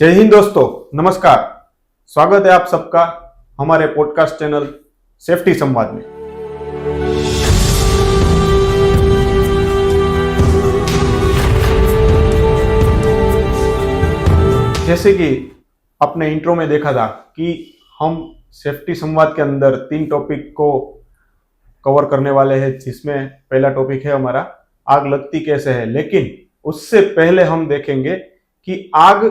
जय हिंद दोस्तों, नमस्कार। स्वागत है आप सबका हमारे पॉडकास्ट चैनल सेफ्टी संवाद में। जैसे कि आपने इंट्रो में देखा था कि हम सेफ्टी संवाद के अंदर 3 टॉपिक को कवर करने वाले हैं, जिसमें पहला टॉपिक है हमारा आग लगती कैसे है। लेकिन उससे पहले हम देखेंगे कि आग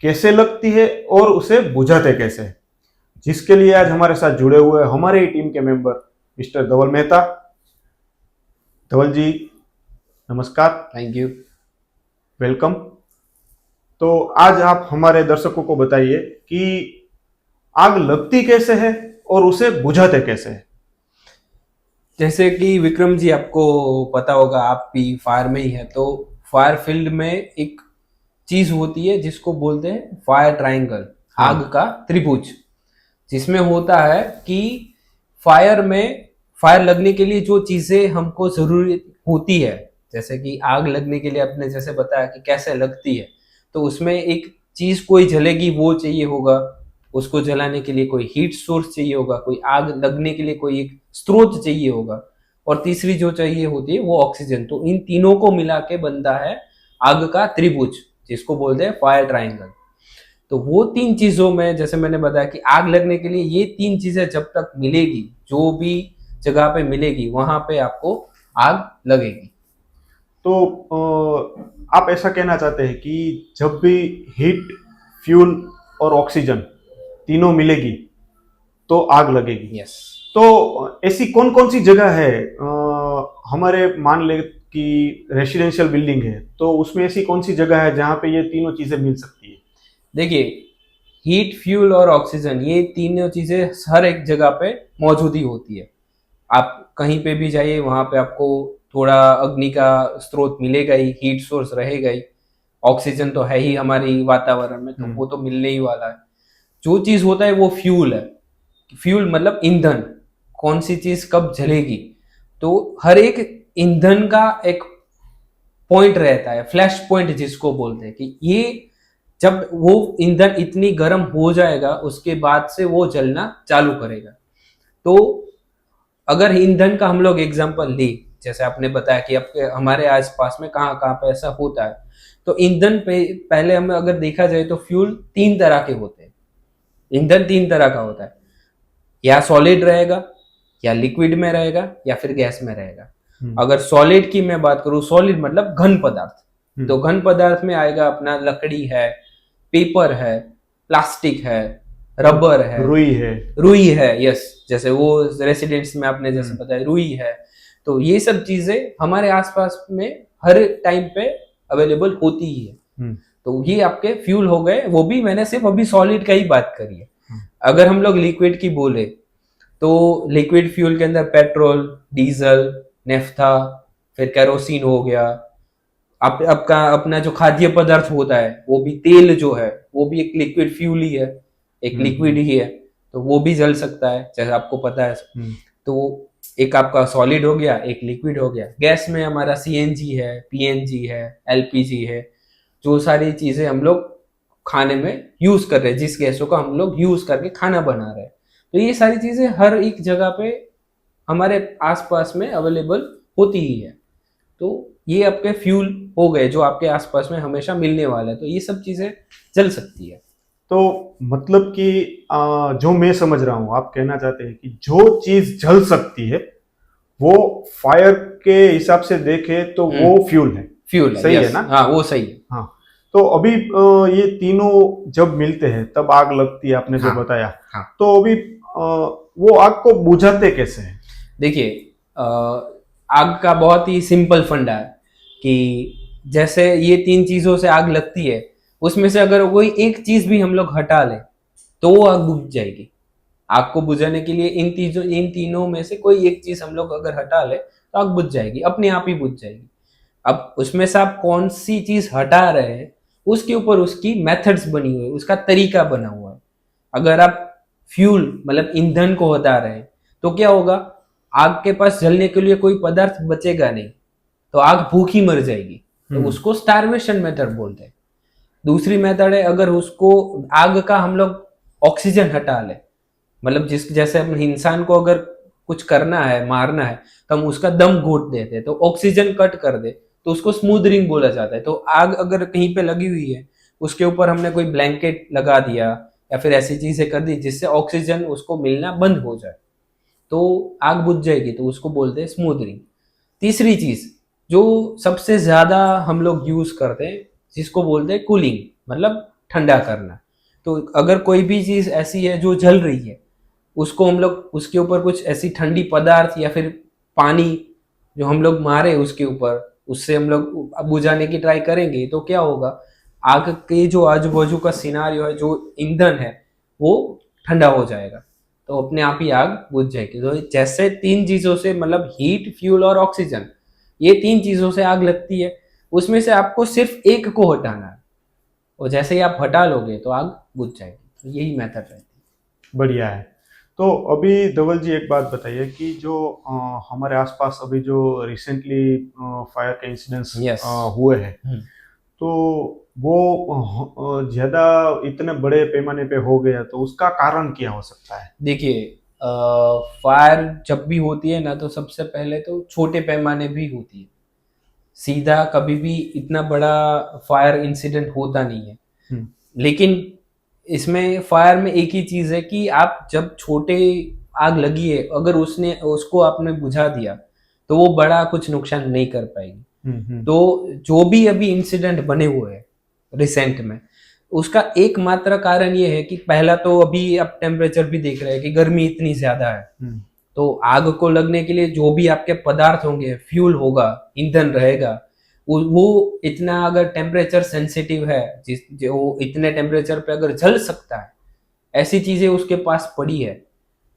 कैसे लगती है और उसे बुझाते कैसे हैं, जिसके लिए आज हमारे साथ जुड़े हुए हमारे ही टीम के मेंबर मिस्टर धवल मेहता। धवल जी नमस्कार। Thank you. वेलकम। तो आज आप हमारे दर्शकों को बताइए कि आग लगती कैसे है और उसे बुझाते कैसे है। जैसे कि विक्रम जी, आपको पता होगा, आप भी फायर में ही है, तो फायर फील्ड में एक चीज होती है जिसको बोलते हैं फायर ट्रायंगल, हाँ। आग का त्रिभुज, जिसमें होता है कि फायर लगने के लिए जो चीजें हमको जरूरी होती है, जैसे कि आग लगने के लिए आपने जैसे बताया कि कैसे लगती है, तो उसमें एक चीज कोई जलेगी वो चाहिए होगा, उसको जलाने के लिए कोई हीट सोर्स चाहिए होगा, कोई आग लगने के लिए कोई एक स्रोत चाहिए होगा, और तीसरी जो चाहिए होती है वो ऑक्सीजन। तो इन तीनों को मिला के बनता है आग का त्रिभुज, जिसको बोलते हैं फायर ट्रायंगल। तो वो 3 चीजों में, जैसे मैंने बताया कि आग लगने के लिए ये 3 चीजें जब तक मिलेगी, जो भी जगह पे मिलेगी वहां पे आपको आग लगेगी। तो आप ऐसा कहना चाहते हैं कि जब भी हीट, फ्यूल और ऑक्सीजन तीनों मिलेगी तो आग लगेगी। यस। तो ऐसी कौन कौन सी जगह है, हमारे मान ले कि रेसिडेंशियल बिल्डिंग है, तो उसमें ऐसी कौन सी जगह है जहां पे ये तीनों चीजें मिल सकती है। देखिए, हीट, फ्यूल और ऑक्सीजन, ये तीनों चीजें हर एक जगह पे मौजूद ही होती है। आप कहीं पे भी जाइए, वहां पे आपको थोड़ा अग्नि का स्रोत मिलेगा ही, हीट सोर्स रहेगा ही, ऑक्सीजन तो है ही हमारी वातावरण में, तो वो तो मिलने ही वाला है। जो चीज होता है वो फ्यूल है। फ्यूल मतलब ईंधन, कौन सी चीज कब जलेगी। तो हर एक ईंधन का एक पॉइंट रहता है, फ्लैश पॉइंट जिसको बोलते हैं, कि ये जब वो ईंधन इतनी गर्म हो जाएगा उसके बाद से वो जलना चालू करेगा। तो अगर ईंधन का हम लोग एग्जांपल ले, जैसे आपने बताया कि आपके हमारे आसपास में कहाँ कहाँ पे ऐसा होता है, तो ईंधन पे पहले हमें अगर देखा जाए तो फ्यूल 3 तरह के होते हैं। ईंधन 3 तरह का होता है, या सॉलिड रहेगा, या लिक्विड में रहेगा, या फिर गैस में रहेगा। अगर सॉलिड की मैं बात करूं, सॉलिड मतलब घन पदार्थ, तो घन पदार्थ में आएगा अपना लकड़ी है, पेपर है, प्लास्टिक है, रबर है, रुई है। यस, जैसे वो रेसिडेंट्स में आपने जैसे बताया रुई है। तो ये सब चीजें हमारे आसपास में हर टाइम पे अवेलेबल होती ही है। तो ये आपके फ्यूल हो गए, वो भी मैंने सिर्फ अभी सॉलिड का ही बात करी है। अगर हम लोग लिक्विड की बोले तो लिक्विड फ्यूल के अंदर पेट्रोल, डीजल, नेफ्था, फिर केरोसिन हो गया। आपका अपना जो खाद्य पदार्थ होता है, वो भी तेल जो है वो भी एक लिक्विड फ्यूल ही है, एक लिक्विड ही है, तो वो भी जल सकता है, जैसे आपको पता है। तो एक आपका सॉलिड हो गया, एक लिक्विड हो गया। गैस में हमारा सीएनजी है, पीएनजी है, एलपीजी है, जो सारी चीजें हम लोग खाने में यूज कर रहे हैं, जिस गैसों का हम लोग यूज करके खाना बना रहे हैं, तो ये सारी चीजें हर एक जगह पे हमारे आसपास में अवेलेबल होती ही है। तो ये आपके फ्यूल हो गए जो आपके आसपास में हमेशा मिलने वाला है, तो ये सब चीजें जल सकती है। तो मतलब कि जो मैं समझ रहा हूं, आप कहना चाहते हैं कि जो चीज जल सकती है वो फायर के हिसाब से देखे तो वो फ्यूल है। फ्यूल है, सही है ना? हाँ, वो सही है। हाँ। तो अभी ये तीनों जब मिलते हैं तब आग लगती है, आपने जो बताया। हाँ। तो अभी वो आग को बुझाते कैसे हैं? देखिए, आग का बहुत ही सिंपल फंडा है कि जैसे ये 3 चीजों से आग लगती है, उसमें से अगर कोई एक चीज भी हम लोग हटा लें तो वो आग बुझ जाएगी। आग को बुझाने के लिए इन तीनों में से कोई एक चीज हम लोग अगर हटा ले तो आग बुझ जाएगी, अपने आप ही बुझ जाएगी। अब उसमें से आप कौन सी चीज हटा रहे हैं उसके ऊपर उसकी मेथड्स बनी हुई है, उसका तरीका बना हुआ है। अगर आप फ्यूल मतलब ईंधन को हटा रहे हैं तो क्या होगा, आग के पास जलने के लिए कोई पदार्थ बचेगा नहीं, तो आग भूखी मर जाएगी, तो उसको स्टारवेशन मेथड बोलते हैं। दूसरी मेथड है, अगर उसको आग का हम लोग ऑक्सीजन हटा ले, मतलब जिस जैसे हम इंसान को अगर कुछ करना है, मारना है, तो हम उसका दम घोट देते हैं, तो ऑक्सीजन कट कर दे तो उसको स्मूदरिंग बोला जाता है। तो आग अगर कहीं पे लगी हुई है, उसके ऊपर हमने कोई ब्लैंकेट लगा दिया या फिर ऐसी चीजें कर दी जिससे ऑक्सीजन उसको मिलना बंद हो जाए, तो आग बुझ जाएगी, तो उसको बोलते हैं स्मूदरिंग। तीसरी चीज जो सबसे ज्यादा हम लोग यूज करते हैं, जिसको बोलते हैं कूलिंग, मतलब ठंडा करना। तो अगर कोई भी चीज ऐसी है जो जल रही है, उसको हम लोग उसके ऊपर कुछ ऐसी ठंडी पदार्थ या फिर पानी जो हम लोग मारे उसके ऊपर, उससे हम लोग बुझाने की ट्राई करेंगे, तो क्या होगा, आग के जो आजू बाजू का सिनारियो है, जो ईंधन है, वो ठंडा हो जाएगा, तो अपने आप ही आग बुझ जाएगी। तो जैसे तीन चीजों से, मतलब हीट, फ्यूल और ऑक्सीजन, ये तीन चीजों से आग लगती है, उसमें से आपको सिर्फ एक को हटाना है, और जैसे ही आप हटा लोगे तो आग बुझ जाएगी। तो यही मेथड रहती है। बढ़िया है। तो अभी धवल जी एक बात बताइए कि जो हमारे आसपास अभी जो रिसेंटली फायर के इंसिडेंट्स Yes. हुए हैं, तो वो ज्यादा इतने बड़े पैमाने पे हो गया, तो उसका कारण क्या हो सकता है? देखिए, फायर जब भी होती है ना, तो सबसे पहले तो छोटे पैमाने भी होती है, सीधा कभी भी इतना बड़ा फायर इंसिडेंट होता नहीं है। हम्म, लेकिन इसमें फायर में एक ही चीज है कि आप जब छोटे आग लगी है, अगर उसने उसको आपने बुझा दिया, तो वो बड़ा कुछ नुकसान नहीं कर पाएगी। तो जो भी अभी इंसिडेंट बने हुए हैं रिसेंट में, उसका एकमात्र कारण ये है कि पहला तो अभी आप टेम्परेचर भी देख रहे हैं कि गर्मी इतनी ज्यादा है, तो आग को लगने के लिए जो भी आपके पदार्थ होंगे, फ्यूल होगा, ईंधन रहेगा, वो इतना अगर टेम्परेचर सेंसिटिव है, जिस जो इतने टेम्परेचर पे अगर जल सकता है, ऐसी चीजें उसके पास पड़ी है,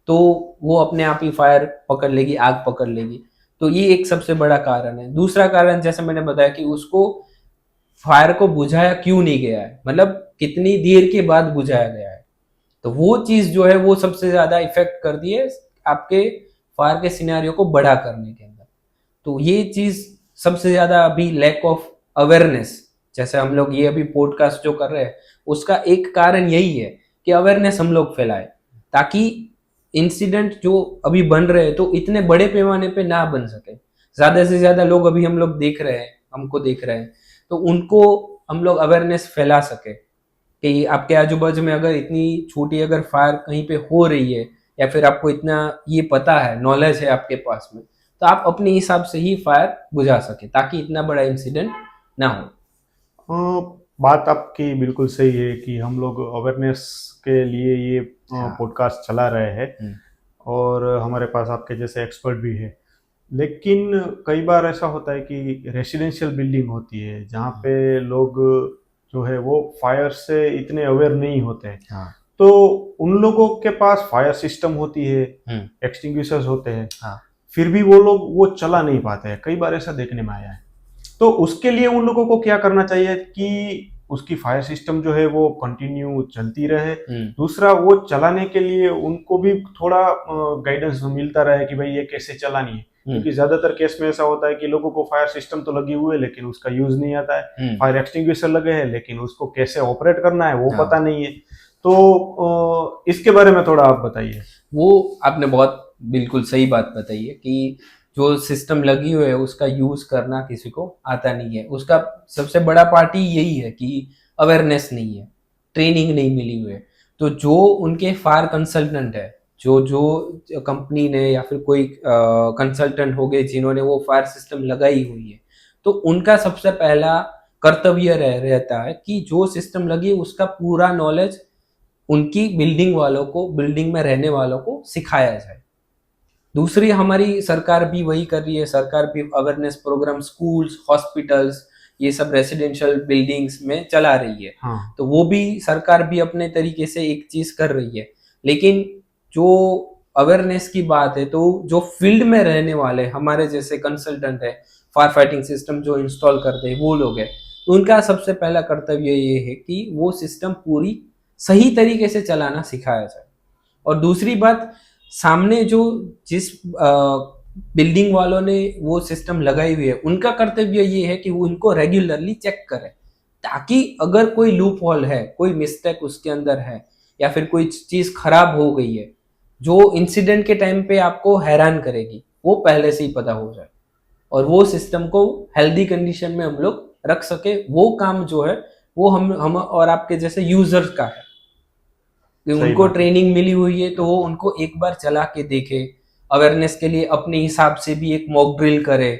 तो वो अपने आप ही फायर पकड़ लेगी, आग पकड़ लेगी। तो ये एक सबसे बड़ा कारण है। दूसरा कारण जैसे मैंने बताया कि उसको फायर को बुझाया क्यों नहीं गया है, मतलब कितनी देर के बाद बुझाया गया है, तो वो चीज जो है वो सबसे ज्यादा इफेक्ट करती है आपके फायर के सिनेरियो को बड़ा करने के अंदर। तो ये चीज सबसे ज्यादा अभी लैक ऑफ अवेयरनेस, जैसे हम लोग ये अभी पॉडकास्ट जो कर रहे हैं, उसका एक कारण यही है कि अवेयरनेस हम लोग फैलाए, ताकि इंसिडेंट जो अभी बन रहे हैं तो इतने बड़े पैमाने पे ना बन सके। ज्यादा से ज्यादा लोग अभी हम लोग देख रहे हैं, हमको देख रहे हैं, तो उनको हम लोग अवेयरनेस फैला सके कि आपके आजू बाजू में अगर इतनी छोटी अगर फायर कहीं पे हो रही है, या फिर आपको इतना ये पता है, नॉलेज है आपके पास में, तो आप अपने हिसाब से ही फायर बुझा सके, ताकि इतना बड़ा इंसिडेंट ना हो। बात आपकी बिल्कुल सही है कि हम लोग अवेयरनेस के लिए ये हाँ। पॉडकास्ट चला रहे हैं, और हमारे पास आपके जैसे एक्सपर्ट भी है। लेकिन कई बार ऐसा होता है कि रेसिडेंशियल बिल्डिंग होती है जहाँ पे लोग जो है वो फायर से इतने अवेयर नहीं होते हैं। हाँ। तो उन लोगों के पास फायर सिस्टम होती है, हम्म। एक्सटिंग्विशर्स होते हैं, हाँ। फिर भी वो लोग वो चला नहीं पाते हैं। कई बार ऐसा देखने में आया है। तो उसके लिए उन लोगों को क्या करना चाहिए कि उसकी फायर सिस्टम जो है वो कंटिन्यू चलती रहे। दूसरा, वो चलाने के लिए उनको भी थोड़ा गाइडेंस मिलता रहे कि भाई ये कैसे चलानी है, क्योंकि ज्यादातर केस में ऐसा होता है कि लोगों को फायर सिस्टम तो लगी हुई है लेकिन उसका यूज नहीं आता है, फायर एक्सटिंग्विशर लगे हैं लेकिन उसको कैसे ऑपरेट करना है वो पता नहीं है। तो इसके बारे में थोड़ा आप बताइए। वो आपने बहुत बिल्कुल सही बात बताई है कि जो सिस्टम लगी हुई है उसका यूज करना किसी को आता नहीं है। उसका सबसे बड़ा पार्ट ही यही है कि अवेयरनेस नहीं है, ट्रेनिंग नहीं मिली हुई है। तो जो उनके फायर कंसल्टेंट है, जो जो कंपनी ने या फिर कोई कंसल्टेंट हो गए जिन्होंने वो फायर सिस्टम लगाई हुई है, तो उनका सबसे पहला कर्तव्य रहता है कि जो सिस्टम लगी है उसका पूरा नॉलेज उनकी बिल्डिंग वालों को, बिल्डिंग में रहने वालों को सिखाया जाए। दूसरी हमारी सरकार भी वही कर रही है, सरकार भी अवेयरनेस प्रोग्राम स्कूल्स, हॉस्पिटल्स, ये सब रेसिडेंशियल बिल्डिंग्स में चला रही है। हाँ। तो वो भी सरकार भी अपने तरीके से एक चीज कर रही है। लेकिन जो अवेयरनेस की बात है, तो जो फील्ड में रहने वाले हमारे जैसे कंसल्टेंट है, फायर फाइटिंग सिस्टम जो इंस्टॉल करते हैं वो लोग हैं, उनका सबसे पहला कर्तव्य ये है कि वो सिस्टम पूरी सही तरीके से चलाना सिखाया जाए। और दूसरी बात, सामने जो जिस बिल्डिंग वालों ने वो सिस्टम लगाई हुई है, उनका कर्तव्य ये है कि वो उनको रेगुलरली चेक करे ताकि अगर कोई लूप होल है, कोई मिस्टेक उसके अंदर है, या फिर कोई चीज खराब हो गई है जो इंसिडेंट के टाइम पे आपको हैरान करेगी, वो पहले से ही पता हो जाए और वो सिस्टम को हेल्दी कंडीशन में हम लोग रख सके। वो काम जो है वो हम और आपके जैसे यूजर्स का है कि सही उनको बात है। ट्रेनिंग मिली हुई है तो वो उनको एक बार चला के देखे, अवेयरनेस के लिए अपने हिसाब से भी एक मॉक ड्रिल करे,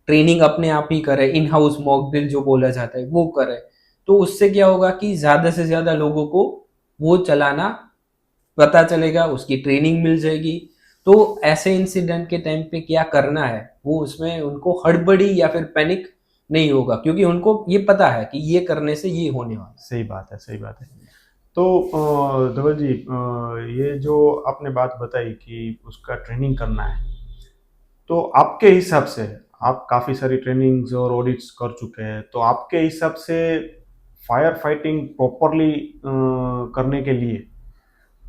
ट्रेनिंग अपने आप ही करे, इन हाउस मॉक ड्रिल जो बोला जाता है वो करे। तो उससे क्या होगा कि ज्यादा से ज्यादा लोगों को वो चलाना पता चलेगा, उसकी ट्रेनिंग मिल जाएगी। तो ऐसे इंसिडेंट के टाइम पे क्या करना है वो उसमें उनको हड़बड़ी या फिर पैनिक नहीं होगा, क्योंकि उनको ये पता है कि ये करने से ये होने वाला है। सही बात है, सही बात है। तो धवल जी, ये जो आपने बात बताई कि उसका ट्रेनिंग करना है, तो आपके हिसाब से, आप काफ़ी सारी ट्रेनिंग्स और ऑडिट्स कर चुके हैं, तो आपके हिसाब से फायर फाइटिंग प्रॉपरली करने के लिए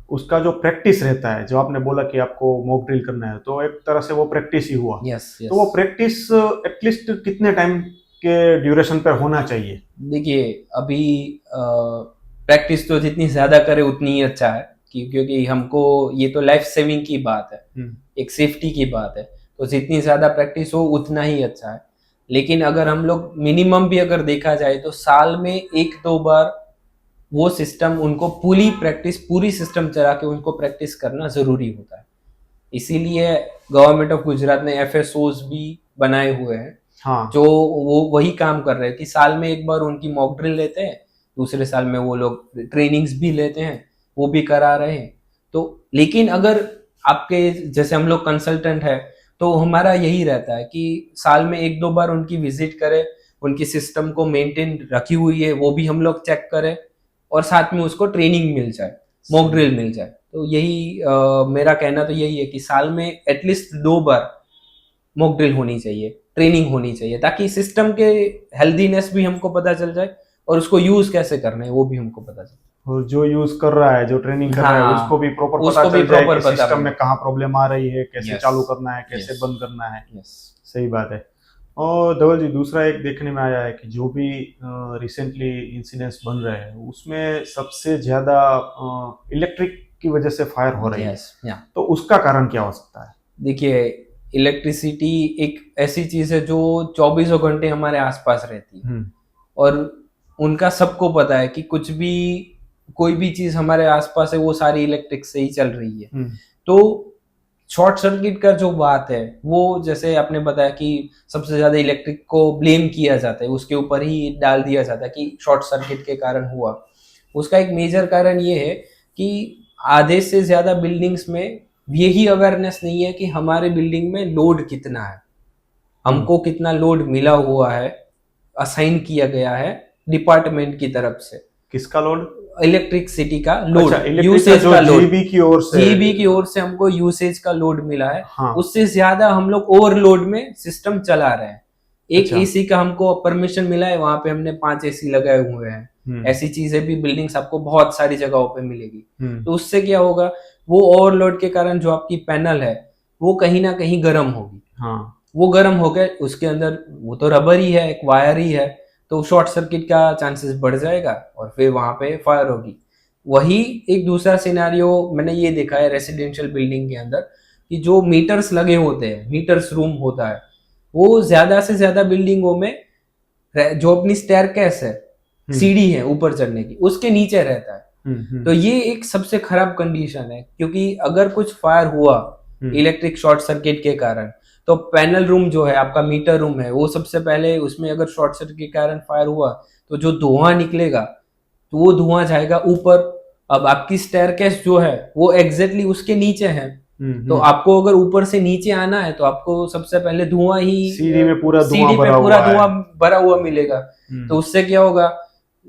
उसका जो प्रैक्टिस रहता है, जो आपने बोला कि आपको मॉक ड्रिल करना है, तो एक तरह से वो प्रैक्टिस ही हुआ। यस तो वो यस। प्रैक्टिस एटलीस्ट कितने टाइम के ड्यूरेशन पर होना चाहिए? देखिए अभी प्रैक्टिस तो जितनी ज्यादा करे उतनी ही अच्छा है, क्योंकि हमको ये तो लाइफ सेविंग की बात है, एक सेफ्टी की बात है। तो जितनी ज्यादा प्रैक्टिस हो उतना ही अच्छा है। लेकिन अगर हम लोग मिनिमम भी अगर देखा जाए तो साल में एक दो बार वो सिस्टम उनको पूरी प्रैक्टिस, पूरी सिस्टम चला के उनको प्रैक्टिस करना जरूरी होता है। इसीलिए गवर्नमेंट ऑफ गुजरात ने एफएसओज भी बनाए हुए हैं हाँ। जो वो वही काम कर रहे हैं कि साल में एक बार उनकी मॉक ड्रिल लेते हैं, दूसरे साल में वो लोग ट्रेनिंग्स भी लेते हैं, वो भी करा रहे हैं। तो लेकिन अगर आपके जैसे हम लोग कंसल्टेंट है तो हमारा यही रहता है कि साल में एक दो बार उनकी विजिट करें, उनकी सिस्टम को मेंटेन रखी हुई है वो भी हम लोग चेक करें, और साथ में उसको ट्रेनिंग मिल जाए, मॉक ड्रिल मिल जाए। तो यही मेरा कहना तो यही है कि साल में एटलीस्ट दो बार मॉक ड्रिल होनी चाहिए, ट्रेनिंग होनी चाहिए, ताकि सिस्टम के हेल्दीनेस भी हमको पता चल जाए और उसको यूज कैसे करना है वो भी हमको पता चल और जो यूज कर रहा है, जो ट्रेनिंग कर रहा है, हाँ, उसको भी प्रॉपर पता उसको भी चल जाए प्रॉपर कि पता सिस्टम लगे। में कहाँ प्रॉब्लम आ रही है, कैसे Yes. चालू करना है, कैसे Yes. बंद करना है। यस। सही बात है। और धवल जी, दूसरा एक देखने में आया है कि जो भी रिसेंटली इंसिडेंट्स बन रहे हैं उसमें सबसे ज्यादा इलेक्ट्रिक की वजह से फायर हो रही है। यस या तो उसका कारण क्या हो सकता है? देखिए इलेक्ट्रिसिटी एक ऐसी चीज है जो 24 घंटे हमारे आसपास रहती है, और उनका सबको पता है कि कुछ भी कोई भी चीज हमारे आसपास है वो सारी इलेक्ट्रिक से ही चल रही है। तो शॉर्ट सर्किट का जो बात है वो जैसे आपने बताया कि सबसे ज्यादा इलेक्ट्रिक को ब्लेम किया जाता है, उसके ऊपर ही डाल दिया जाता है कि शॉर्ट सर्किट के कारण हुआ। उसका एक मेजर कारण ये है कि आधे से ज्यादा बिल्डिंग्स में यही अवेयरनेस नहीं है कि हमारे बिल्डिंग में लोड कितना है, हमको कितना लोड मिला हुआ है, असाइन किया गया है डिपार्टमेंट की तरफ से। किसका लोड? इलेक्ट्रिसिटी का लोड, अच्छा, इलेक्ट्रिक यूसेज का लोड, जीबी की ओर से, जीबी की ओर से हमको यूसेज का लोड मिला है। हाँ। उससे ज्यादा हम लोग ओवरलोड में सिस्टम चला रहे हैं। एक अच्छा। एसी का हमको परमिशन मिला है, वहां पे हमने 5 एसी लगाए हुए हैं। ऐसी चीजें भी बिल्डिंग्स आपको बहुत सारी जगहों पे मिलेगी। तो उससे क्या होगा, वो ओवरलोड के कारण जो आपकी पैनल है वो कहीं ना कहीं गर्म होगी। हाँ। वो गर्म हो गए, उसके अंदर वो तो रबर ही है, एक वायर ही है, तो शॉर्ट सर्किट का चांसेस बढ़ जाएगा और फिर वहां पे फायर होगी। वही एक दूसरा सिनेरियो मैंने ये देखा है रेसिडेंशियल बिल्डिंग के अंदर कि जो मीटर्स लगे होते हैं, मीटर्स रूम होता है, वो ज्यादा से ज्यादा बिल्डिंगों में जो अपनी स्टेयरकेस है, सीढ़ी है ऊपर चढ़ने की, उसके नीचे रहता है। तो ये एक सबसे खराब कंडीशन है, क्योंकि अगर कुछ फायर हुआ इलेक्ट्रिक शॉर्ट सर्किट के कारण तो पैनल रूम जो है आपका, मीटर रूम है, वो सबसे पहले उसमें अगर शॉर्ट सर्किट के कारण फायर हुआ तो जो धुआं निकलेगा तो वो धुआं जाएगा ऊपर। अब आपकी स्टेयरकेस जो है वो एग्जैक्टली उसके नीचे है, तो आपको अगर ऊपर से नीचे आना है तो आपको सबसे पहले धुआं ही, सीढ़ी में पूरा सीढ़ी धुआं पे पूरा धुआं भरा हुआ मिलेगा। तो उससे क्या होगा,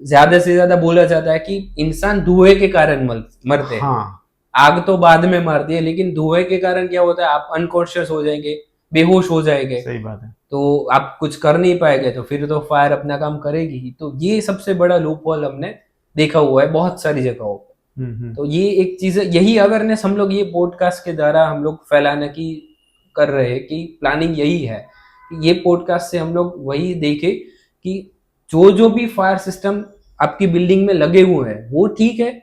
ज्यादा से ज्यादा बोला जाता है कि इंसान धुएं के कारण मरते हैं। हाँ। आग तो बाद में मारती है, लेकिन धुएं के कारण क्या होता है, आप अनकॉन्शियस हो जाएंगे, बेहोश हो जाएंगे। सही बात है। तो आप कुछ कर नहीं पाएंगे, तो फिर तो फायर अपना काम करेगी ही। तो ये सबसे बड़ा लूप होल हमने देखा हुआ है बहुत सारी जगहों पर। तो ये एक चीज है, यही अवेयरनेस हम लोग ये पॉडकास्ट के द्वारा हम लोग फैलाने की कर रहे हैं कि प्लानिंग यही है कि ये पॉडकास्ट से हम लोग वही देखे कि जो जो भी फायर सिस्टम आपकी बिल्डिंग में लगे हुए हैं वो ठीक है,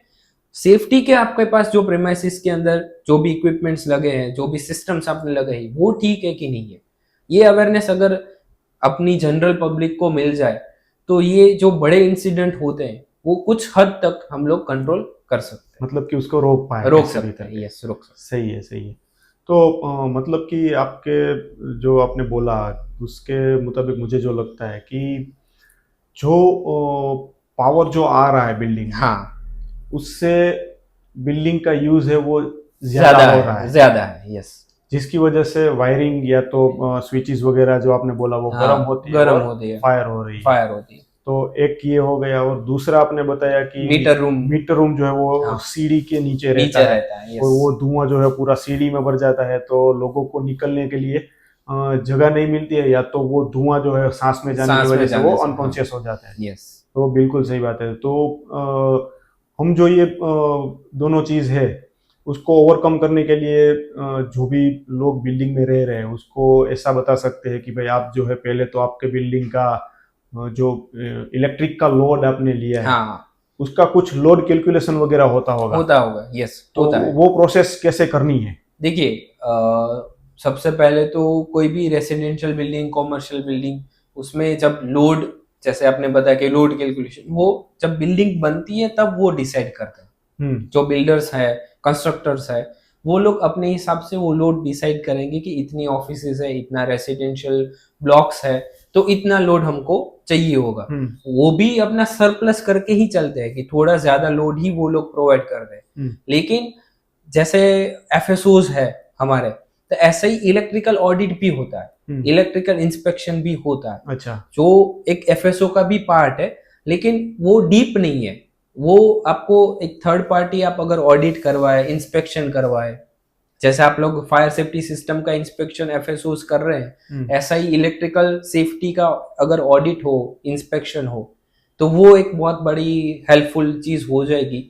सेफ्टी के आपके पास जो प्रेमाइसिस के अंदर जो भी इक्विपमेंट्स लगे हैं, जो भी सिस्टम्स आपने लगे हैं, वो ठीक है कि नहीं है, ये अवेयरनेस अगर अपनी जनरल पब्लिक को मिल जाए तो ये जो बड़े इंसिडेंट होते हैं वो कुछ हद तक हम लोग कंट्रोल कर सकते हैं, मतलब कि उसको रोक पाए, रोक किसी भी सकते हैं। तरह। यस, रोक सकते सही है, सही है। तो मतलब कि आपके जो आपने बोला उसके मुताबिक मुझे जो लगता है कि जो पावर जो आ रहा है बिल्डिंग हैं। में, हाँ, उससे बिल्डिंग का यूज है वो ज्यादा ज्यादा हो रहा है, है, ज्यादा है। यस, जिसकी वजह से वायरिंग या तो स्विचेस वगैरह जो आपने बोला वो गर्म होती है गर्म और होती है, फायर हो रही है। फायर होती है। तो एक ये हो गया, और दूसरा आपने बताया कि मीटर रूम जो है वो हाँ, सीढ़ी के नीचे नीचे रहता है, रहता है। यस, और वो धुआं जो है पूरा सीढ़ी में भर जाता है, तो लोगों को निकलने के लिए जगह नहीं मिलती है, या तो वो धुआं जो है सांस में जाने की सांस में वजह से जाने वो से, अनकॉन्शियस हो जाते हैं। यस, तो बिल्कुल सही बात है। तो हम जो ये दोनों चीज है उसको ओवरकम करने के लिए जो भी लोग बिल्डिंग में रह रहे हैं उसको ऐसा बता सकते हैं कि भाई आप जो है पहले तो आपके बिल्डिंग का जो इलेक्ट्रिक का लोड आपने लिया है, हाँ, उसका कुछ लोड कैलकुलेशन वगैरह होता होगा। होता होगा। यस, तो होता है। वो प्रोसेस कैसे करनी है? देखिए, सबसे पहले तो कोई भी रेसिडेंशियल बिल्डिंग, कॉमर्शियल बिल्डिंग, उसमें जब लोड, जैसे आपने बताया कि लोड कैलकुलेशन, वो जब बिल्डिंग बनती है तब वो डिसाइड करते हैं। जो बिल्डर्स है, कंस्ट्रक्टर्स है, वो लोग अपने हिसाब से वो लोड डिसाइड करेंगे कि इतनी ऑफिसेज है, इतना रेसिडेंशियल ब्लॉक्स है, तो इतना लोड हमको चाहिए होगा। वो भी अपना सरप्लस करके ही चलते हैं कि थोड़ा ज्यादा लोड ही वो लोग प्रोवाइड कर रहे हैं। लेकिन जैसे एफएसओज है हमारे, तो ऐसे ही इलेक्ट्रिकल ऑडिट भी होता है, इलेक्ट्रिकल इंस्पेक्शन भी होता है। अच्छा, जो एक एफएसओ का भी पार्ट है, लेकिन वो डीप नहीं है। वो आपको एक थर्ड पार्टी आप अगर ऑडिट करवाए, इंस्पेक्शन करवाए, जैसे आप लोग फायर सेफ्टी सिस्टम का इंस्पेक्शन एफएसओस कर रहे हैं, ऐसा ही इलेक्ट्रिकल सेफ्टी का अगर ऑडिट हो, इंस्पेक्शन हो, तो वो एक बहुत बड़ी हेल्पफुल चीज हो जाएगी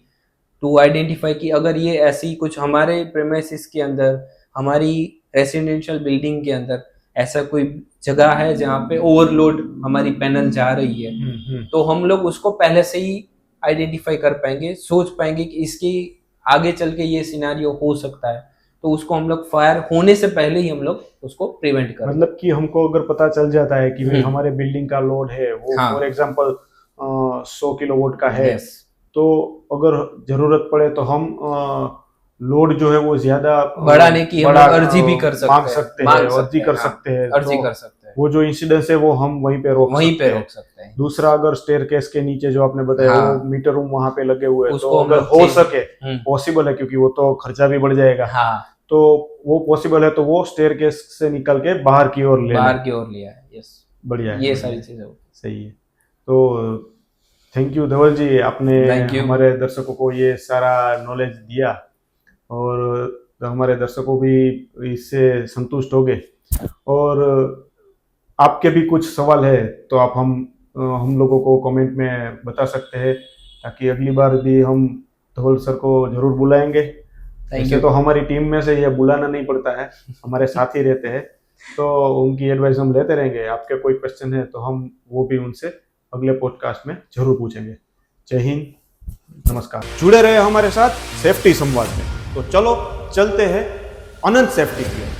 टू आइडेंटिफाई कि अगर ये ऐसी कुछ हमारे प्रेमाइसिस के अंदर, हमारी रेसिडेंशियल बिल्डिंग के अंदर ऐसा कोई जगह है जहाँ पे ओवरलोड हमारी पैनल जा रही है, तो हम लोग उसको पहले से ही आइडेंटिफाई कर पाएंगे, सोच पाएंगे कि इसके आगे चल के ये सिनारियो हो सकता है, तो उसको हम लोग फायर होने से पहले ही हम लोग उसको प्रिवेंट कर, मतलब कि हमको अगर पता चल जाता है कि भाई हमारे बिल्डिंग का लोड है वो फॉर एग्जांपल 100 किलोवाट का है, तो अगर जरूरत पड़े तो हम लोड जो है वो ज्यादा बढ़ाने की हम अर्जी भी कर सकते हैं, मांग सकते हैं, अर्जी कर सकते हैं, अर्जी कर सकते हैं। वो जो इंसिडेंस है वो हम वहीं पे रोक सकते हैं। दूसरा, अगर स्टेयरकेस के नीचे जो आपने बताया वो मीटर रूम वहां पे लगे हुए हैं, तो अगर हो सके, पॉसिबल है क्योंकि वो तो खर्चा भी बढ़ जाएगा, तो वो पॉसिबल है तो वो स्टेयरकेस से निकल के बाहर की ओर लिया है। यस, बढ़िया है, ये सारी चीजें सही है। तो थैंक यू धवल जी, आपने हमारे दर्शकों को ये सारा नॉलेज दिया, और हमारे दर्शकों भी इससे संतुष्ट हो गए। और आपके भी कुछ सवाल है तो आप हम लोगों को कमेंट में बता सकते हैं, ताकि अगली बार भी हम धवल सर को जरूर बुलाएंगे। वैसे तो हमारी टीम में से ये बुलाना नहीं पड़ता है, हमारे साथ ही रहते हैं, तो उनकी एडवाइस हम लेते रहेंगे। आपके कोई क्वेश्चन है तो हम वो भी उनसे अगले पॉडकास्ट में जरूर पूछेंगे। जय हिंद, नमस्कार। जुड़े रहे हमारे साथ सेफ्टी संवाद में। तो चलो चलते हैं अनंत सेफ्टी की ओर।